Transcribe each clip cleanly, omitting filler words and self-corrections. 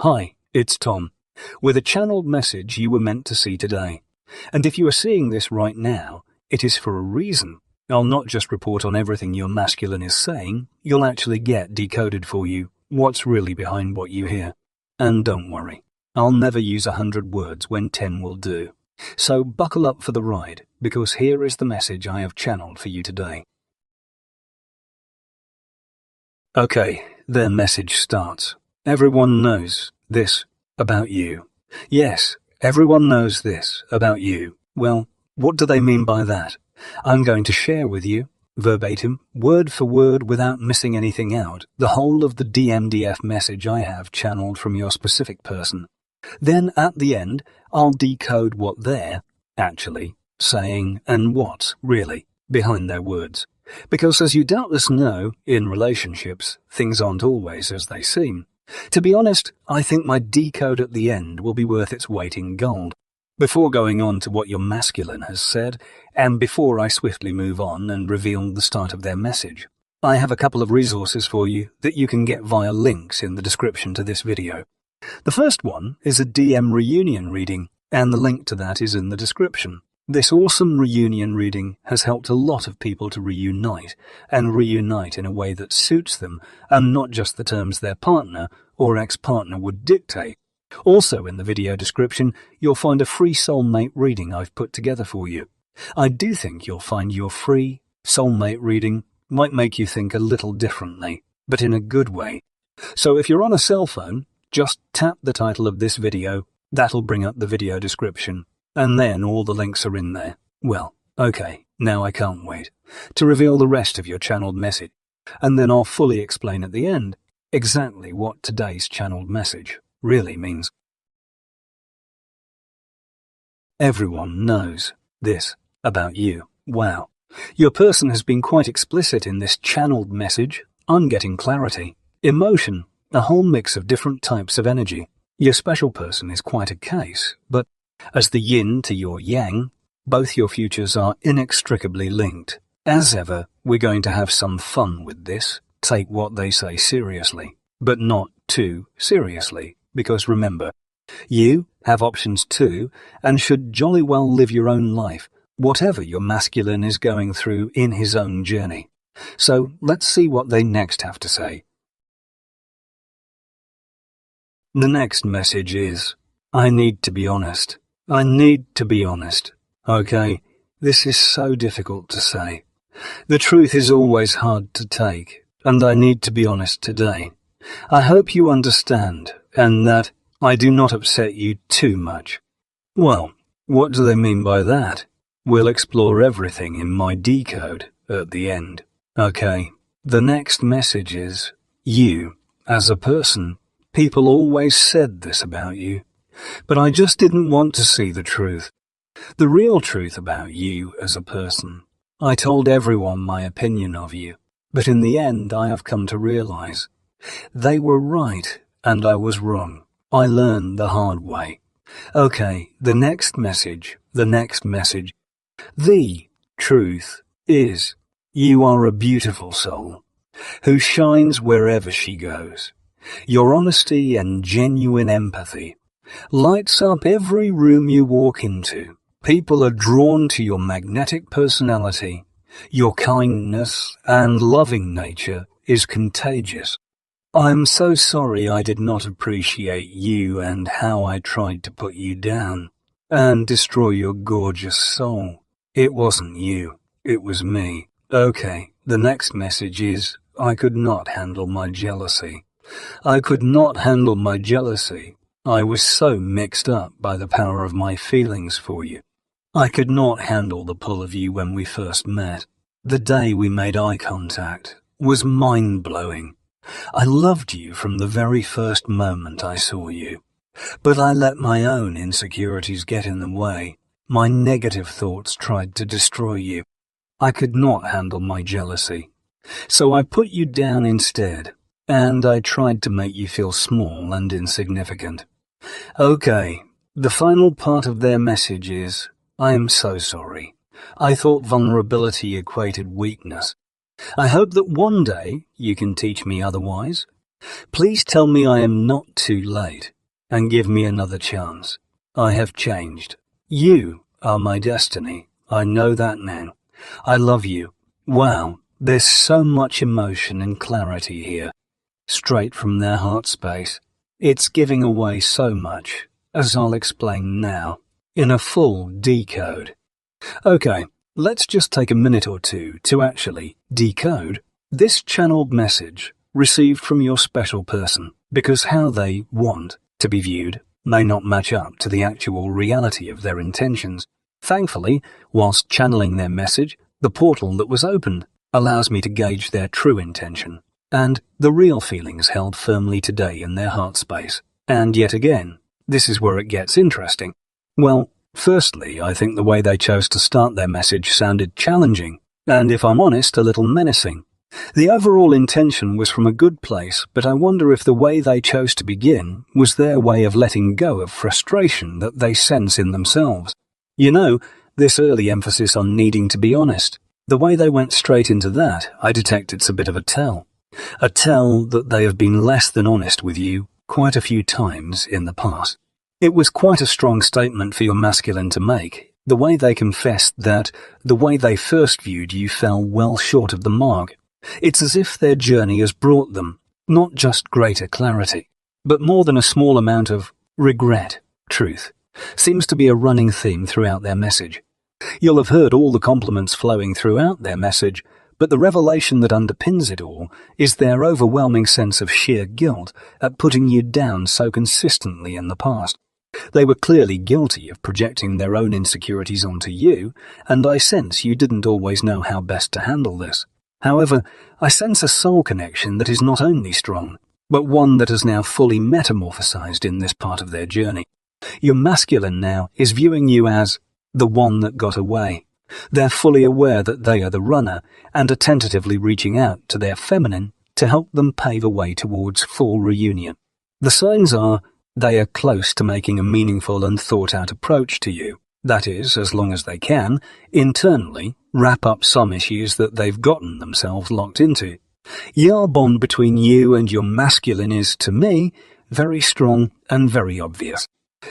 Hi, it's Tom, with a channeled message you were meant to see today. And if you are seeing this right now, it is for a reason. I'll not just report on everything your masculine is saying, you'll actually get decoded for you what's really behind what you hear. And don't worry, I'll never use 100 words when 10 will do. So buckle up for the ride, because here is the message I have channeled for you today. Okay, their message starts. Everyone knows this about you. Yes, everyone knows this about you. Well, what do they mean by that? I'm going to share with you, verbatim, word for word without missing anything out, the whole of the DMDF message I have channeled from your specific person. Then at the end, I'll decode what they're actually saying and what's really behind their words. Because as you doubtless know, in relationships, things aren't always as they seem. To be honest, I think my decode at the end will be worth its weight in gold. Before going on to what your masculine has said, and before I swiftly move on and reveal the start of their message, I have a couple of resources for you that you can get via links in the description to this video. The first one is a DM reunion reading, and the link to that is in the description. This awesome reunion reading has helped a lot of people to reunite, and reunite in a way that suits them, and not just the terms their partner or ex-partner would dictate. Also in the video description, you'll find a free soulmate reading I've put together for you. I do think you'll find your free soulmate reading might make you think a little differently, but in a good way. So if you're on a cell phone, just tap the title of this video, that'll bring up the video description. And then all the links are in there. Well, okay, now I can't wait to reveal the rest of your channeled message. And then I'll fully explain at the end exactly what today's channeled message really means. Everyone knows this about you. Wow. Your person has been quite explicit in this channeled message. I'm getting clarity, emotion, a whole mix of different types of energy. Your special person is quite a case, but as the yin to your yang, both your futures are inextricably linked. As ever, we're going to have some fun with this. Take what they say seriously, but not too seriously, because remember, you have options too, and should jolly well live your own life, whatever your masculine is going through in his own journey. So let's see what they next have to say. The next message is, I need to be honest. I need to be honest. Okay, this is so difficult to say. The truth is always hard to take, and I need to be honest today. I hope you understand, and that I do not upset you too much. Well, what do they mean by that? We'll explore everything in my decode at the end. Okay, the next message is, you, as a person, people always said this about you. But I just didn't want to see the truth. The real truth about you as a person. I told everyone my opinion of you, but in the end I have come to realize they were right and I was wrong. I learned the hard way. Okay, the next message. The truth is, you are a beautiful soul who shines wherever she goes. Your honesty and genuine empathy lights up every room you walk into. People are drawn to your magnetic personality. Your kindness and loving nature is contagious. I'm so sorry I did not appreciate you and how I tried to put you down and destroy your gorgeous soul. It wasn't you, it was me. Okay, the next message is, I could not handle my jealousy. I could not handle my jealousy. I was so mixed up by the power of my feelings for you. I could not handle the pull of you when we first met. The day we made eye contact was mind-blowing. I loved you from the very first moment I saw you. But I let my own insecurities get in the way. My negative thoughts tried to destroy you. I could not handle my jealousy. So I put you down instead, and I tried to make you feel small and insignificant. Okay, the final part of their message is, I am so sorry. I thought vulnerability equated weakness. I hope that one day you can teach me otherwise. Please tell me I am not too late and give me another chance. I have changed. You are my destiny. I know that now. I love you. Wow, there's so much emotion and clarity here. Straight from their heart space. It's giving away so much, as I'll explain now, in a full decode. Okay, let's just take a minute or two to actually decode this channeled message received from your special person, because how they want to be viewed may not match up to the actual reality of their intentions. Thankfully, whilst channeling their message, the portal that was opened allows me to gauge their true intention and the real feelings held firmly today in their heart space. And yet again, this is where it gets interesting. Well, firstly, I think the way they chose to start their message sounded challenging, and if I'm honest, a little menacing. The overall intention was from a good place, but I wonder if the way they chose to begin was their way of letting go of frustration that they sense in themselves. You know, this early emphasis on needing to be honest, the way they went straight into that, I detect it's a bit of a tell. A tell that they have been less than honest with you quite a few times in the past. It was quite a strong statement for your masculine to make, the way they confessed that the way they first viewed you fell well short of the mark. It's as if their journey has brought them not just greater clarity, but more than a small amount of regret. Truth seems to be a running theme throughout their message. You'll have heard all the compliments flowing throughout their message, but the revelation that underpins it all is their overwhelming sense of sheer guilt at putting you down so consistently in the past. They were clearly guilty of projecting their own insecurities onto you, and I sense you didn't always know how best to handle this. However, I sense a soul connection that is not only strong, but one that has now fully metamorphosized in this part of their journey. Your masculine now is viewing you as the one that got away. They're fully aware that they are the runner and are tentatively reaching out to their feminine to help them pave a way towards full reunion. The signs are they are close to making a meaningful and thought-out approach to you. That is, as long as they can, internally, wrap up some issues that they've gotten themselves locked into. Your bond between you and your masculine is, to me, very strong and very obvious.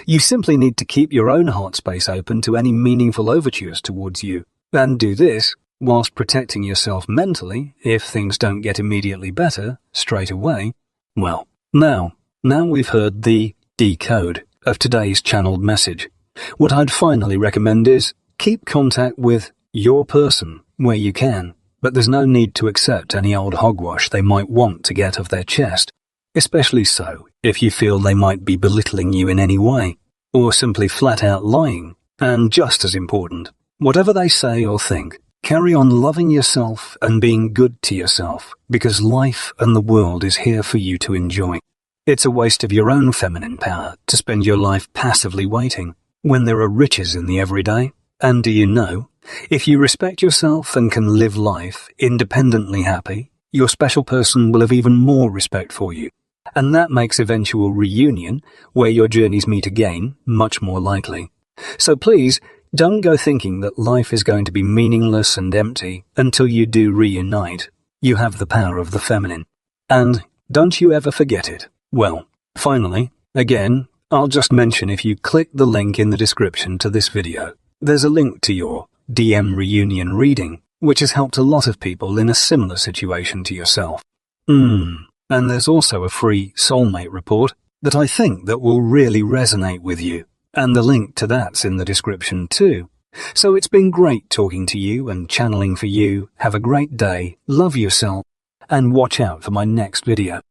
You simply need to keep your own heart space open to any meaningful overtures towards you, and do this whilst protecting yourself mentally if things don't get immediately better straight away. Well, now we've heard the decode of today's channeled message. What I'd finally recommend is keep contact with your person where you can, but there's no need to accept any old hogwash they might want to get off their chest. Especially so if you feel they might be belittling you in any way, or simply flat out lying. And just as important, whatever they say or think, carry on loving yourself and being good to yourself, because life and the world is here for you to enjoy. It's a waste of your own feminine power to spend your life passively waiting, when there are riches in the everyday. And do you know, if you respect yourself and can live life independently happy, your special person will have even more respect for you. And that makes eventual reunion, where your journeys meet again, much more likely. So please, don't go thinking that life is going to be meaningless and empty until you do reunite. You have the power of the feminine. And don't you ever forget it. Well, finally, again, I'll just mention if you click the link in the description to this video, there's a link to your DM reunion reading, which has helped a lot of people in a similar situation to yourself. And there's also a free soulmate report that I think that will really resonate with you, and the link to that's in the description too. So it's been great talking to you and channeling for you. Have a great day, love yourself, and watch out for my next video.